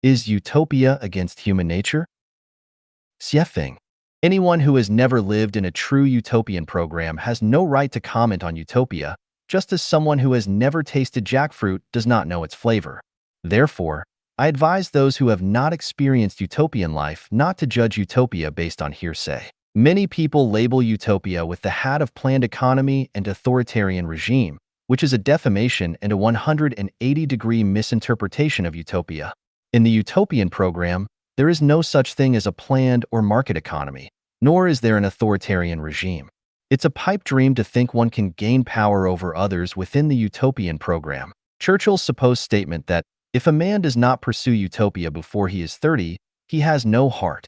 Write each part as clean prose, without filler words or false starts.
Is utopia against human nature? Xiefeng. Anyone who has never lived in a true utopian program has no right to comment on utopia, just as someone who has never tasted jackfruit does not know its flavor. Therefore, I advise those who have not experienced utopian life not to judge utopia based on hearsay. Many people label utopia with the hat of planned economy and authoritarian regime, which is a defamation and a 180-degree misinterpretation of utopia. In the utopian program, there is no such thing as a planned or market economy, nor is there an authoritarian regime. It's a pipe dream to think one can gain power over others within the utopian program. Churchill's supposed statement that if a man does not pursue utopia before he is 30, he has no heart.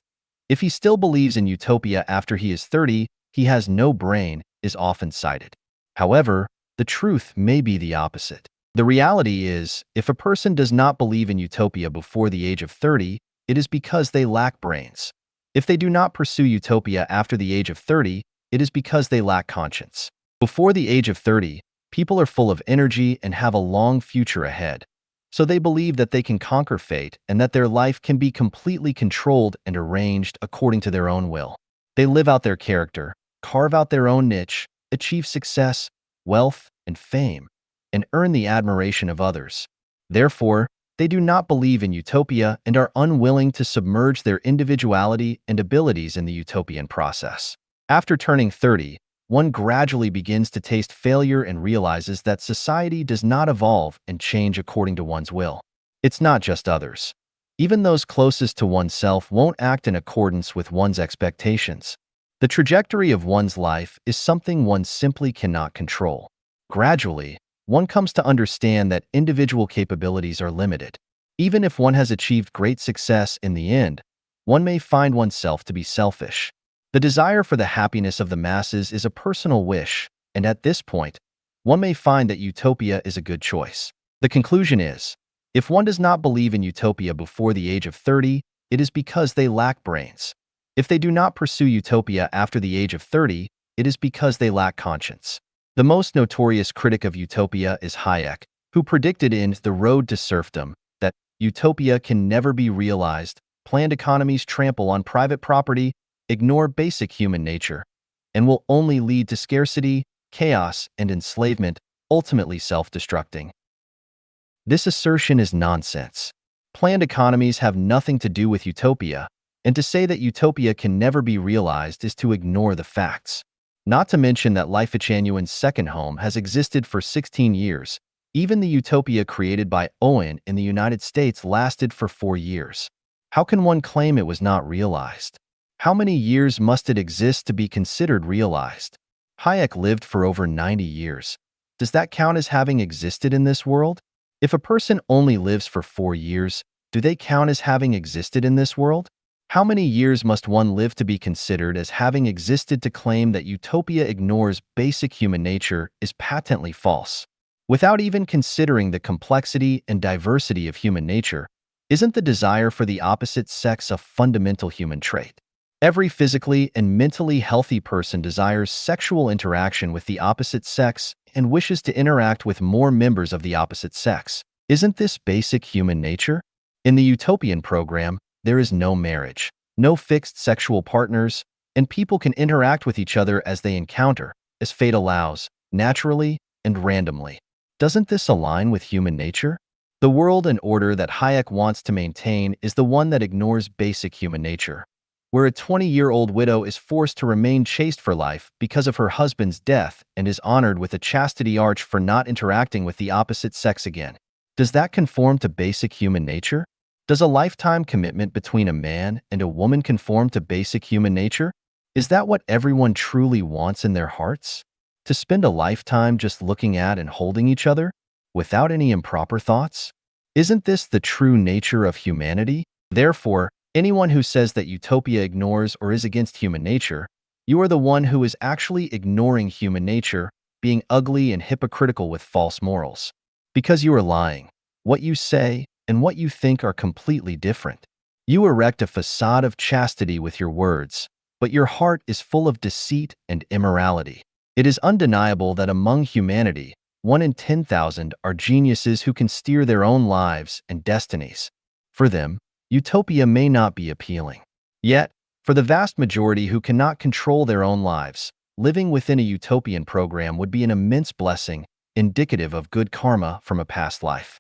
If he still believes in utopia after he is 30, he has no brain, is often cited. However, the truth may be the opposite. The reality is, if a person does not believe in utopia before the age of 30, it is because they lack brains. If they do not pursue utopia after the age of 30, it is because they lack conscience. Before the age of 30, people are full of energy and have a long future ahead. So they believe that they can conquer fate and that their life can be completely controlled and arranged according to their own will. They live out their character, carve out their own niche, achieve success, wealth, and fame, and earn the admiration of others. Therefore, they do not believe in utopia and are unwilling to submerge their individuality and abilities in the utopian process. After turning 30, one gradually begins to taste failure and realizes that society does not evolve and change according to one's will. It's not just others. Even those closest to oneself won't act in accordance with one's expectations. The trajectory of one's life is something one simply cannot control. Gradually, one comes to understand that individual capabilities are limited. Even if one has achieved great success in the end, one may find oneself to be selfish. The desire for the happiness of the masses is a personal wish, and at this point, one may find that utopia is a good choice. The conclusion is, if one does not believe in utopia before the age of 30, it is because they lack brains. If they do not pursue utopia after the age of 30, it is because they lack conscience. The most notorious critic of utopia is Hayek, who predicted in The Road to Serfdom that utopia can never be realized, planned economies trample on private property, ignore basic human nature, and will only lead to scarcity, chaos, and enslavement, ultimately self-destructing. This assertion is nonsense. Planned economies have nothing to do with utopia, and to say that utopia can never be realized is to ignore the facts. Not to mention that Life Chanuan's second home has existed for 16 years. Even the utopia created by Owen in the United States lasted for 4 years. How can one claim it was not realized? How many years must it exist to be considered realized? Hayek lived for over 90 years. Does that count as having existed in this world? If a person only lives for 4 years, do they count as having existed in this world? How many years must one live to be considered as having existed to claim that utopia ignores basic human nature is patently false? Without even considering the complexity and diversity of human nature, isn't the desire for the opposite sex a fundamental human trait? Every physically and mentally healthy person desires sexual interaction with the opposite sex and wishes to interact with more members of the opposite sex. Isn't this basic human nature? In the utopian program, there is no marriage, no fixed sexual partners, and people can interact with each other as they encounter, as fate allows, naturally and randomly. Doesn't this align with human nature? The world and order that Hayek wants to maintain is the one that ignores basic human nature, where a 20-year-old widow is forced to remain chaste for life because of her husband's death and is honored with a chastity arch for not interacting with the opposite sex again. Does that conform to basic human nature? Does a lifetime commitment between a man and a woman conform to basic human nature? Is that what everyone truly wants in their hearts? To spend a lifetime just looking at and holding each other, without any improper thoughts? Isn't this the true nature of humanity? Therefore, anyone who says that utopia ignores or is against human nature, you are the one who is actually ignoring human nature, being ugly and hypocritical with false morals. Because you are lying. What you say and what you think are completely different. You erect a facade of chastity with your words, but your heart is full of deceit and immorality. It is undeniable that among humanity, 1 in 10,000 are geniuses who can steer their own lives and destinies. For them, utopia may not be appealing. Yet, for the vast majority who cannot control their own lives, living within a utopian program would be an immense blessing, indicative of good karma from a past life.